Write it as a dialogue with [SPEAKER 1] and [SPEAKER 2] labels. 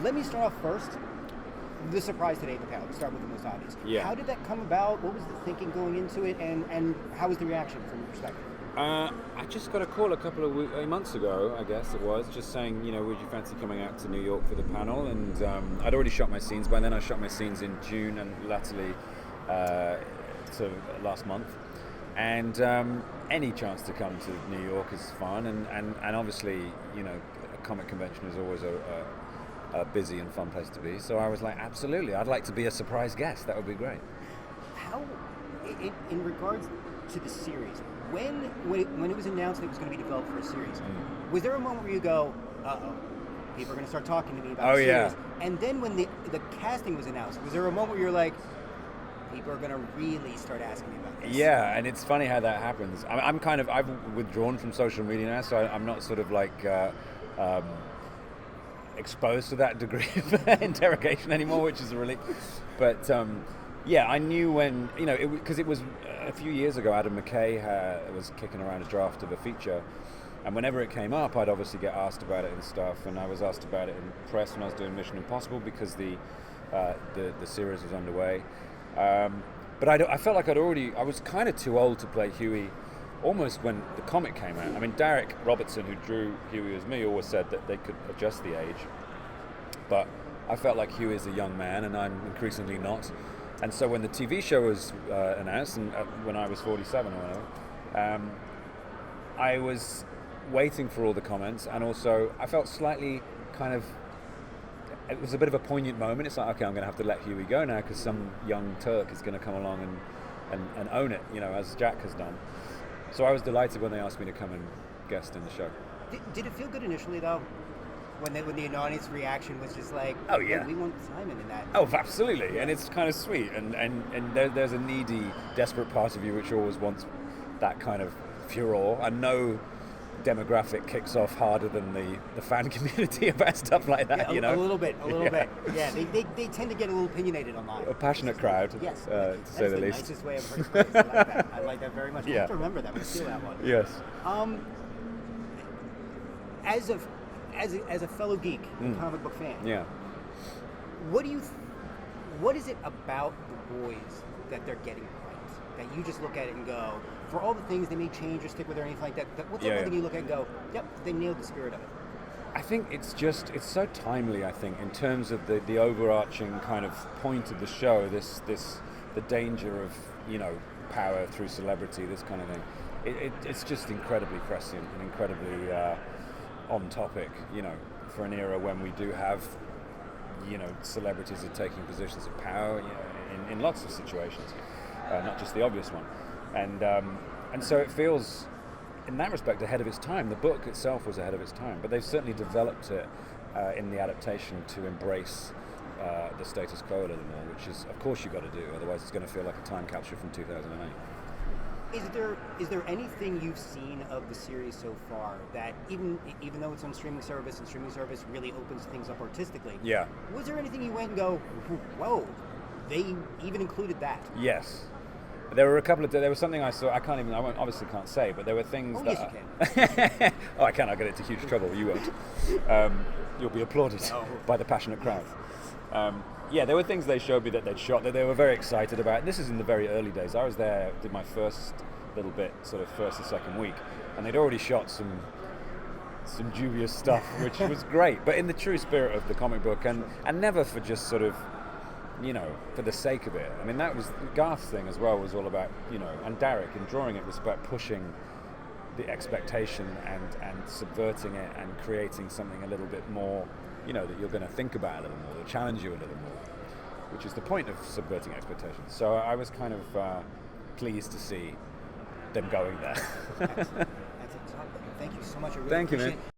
[SPEAKER 1] let me start off first. The surprise today at the panel. Let's start with the most obvious.
[SPEAKER 2] Yeah.
[SPEAKER 1] How did that come about? What was the thinking going into it? And how was the reaction from your perspective?
[SPEAKER 2] I just got a call a couple of months ago, I guess it was, just saying, would you fancy coming out to New York for the panel? And I'd already shot my scenes. By then I shot my scenes in June and latterly last month. And any chance to come to New York is fun. And obviously, a comic convention is always a busy and fun place to be. So I was like, absolutely, I'd like to be a surprise guest. That would be great.
[SPEAKER 1] How, in regards to the series, when it was announced that it was going to be developed for a series, was there a moment where you go, uh-oh, people are going to start talking to me about the series? Yeah. And then when the casting was announced, was there a moment where you're like, people are going to really start asking me about this?
[SPEAKER 2] Yeah, and it's funny how that happens. I've withdrawn from social media now, so I'm not sort of like exposed to that degree of interrogation anymore, which is a relief. But yeah, I knew when, because it was a few years ago, Adam McKay was kicking around a draft of a feature, and whenever it came up, I'd obviously get asked about it and stuff, and I was asked about it in press when I was doing Mission Impossible because the series was underway. But I felt like I was kind of too old to play Hughie almost when the comic came out. I mean, Derek Robertson, who drew Hughie as me, always said that they could adjust the age, but I felt like Hughie is a young man, and I'm increasingly not. And so when the TV show was announced, and when I was 47 or whatever, I was waiting for all the comments, and also I felt slightly it was a bit of a poignant moment. It's like, okay, I'm going to have to let Hughie go now because some young Turk is going to come along and own it, as Jack has done. So I was delighted when they asked me to come and guest in the show.
[SPEAKER 1] Did it feel good initially, though? When the audience reaction was just like,
[SPEAKER 2] oh yeah,
[SPEAKER 1] we want Simon in that.
[SPEAKER 2] Oh, absolutely, and it's kind of sweet, and there's a needy, desperate part of you which always wants that kind of furore, and no demographic kicks off harder than the fan community about stuff like that.
[SPEAKER 1] A little bit. Yeah, they tend to get a little opinionated online.
[SPEAKER 2] A passionate crowd,
[SPEAKER 1] yes,
[SPEAKER 2] to say the least.
[SPEAKER 1] Nicest way of putting it. I like that. I like that very much. I have to remember that. I'm gonna steal that one.
[SPEAKER 2] Yes.
[SPEAKER 1] As a fellow geek, comic book fan, what is it about the boys that they're getting right? That you just look at it and go, for all the things they may change or stick with or anything like that, what's the one thing you look at and go, yep, they nailed the spirit of it?
[SPEAKER 2] I think it's so timely, I think, in terms of the overarching kind of point of the show, the danger of, power through celebrity, this kind of thing. It's just incredibly prescient and incredibly on topic, for an era when we do have, celebrities are taking positions of power, in lots of situations, not just the obvious one. And so it feels, in that respect, ahead of its time. The book itself was ahead of its time, but they've certainly developed it in the adaptation to embrace the status quo a little more, which is, of course, you've got to do, otherwise it's going to feel like a time capsule from 2008.
[SPEAKER 1] Is there anything you've seen of the series so far that even though it's on streaming service and streaming service really opens things up artistically?
[SPEAKER 2] Yeah.
[SPEAKER 1] Was there anything you went and go, whoa, they even included that?
[SPEAKER 2] Yes. There were there was something I saw, I obviously can't say, but there were things
[SPEAKER 1] that...
[SPEAKER 2] yes,
[SPEAKER 1] you can.
[SPEAKER 2] Oh, I can, I'll get into huge trouble, you won't. You'll be applauded by the passionate crowd. There were things they showed me that they'd shot that they were very excited about. This is in the very early days. I was there, did my first little bit, sort of first or second week, and they'd already shot some dubious stuff, which was great, but in the true spirit of the comic book, and never for just sort of, for the sake of it. I mean, that was Garth's thing as well, was all about, and Derek in drawing it was about pushing the expectation and subverting it and creating something a little bit more, that you're going to think about a little more, that challenge you a little more, which is the point of subverting expectations. So I was kind of pleased to see them going there.
[SPEAKER 1] That's a topic. Thank you so much. I really
[SPEAKER 2] Thank you,
[SPEAKER 1] appreciate
[SPEAKER 2] man.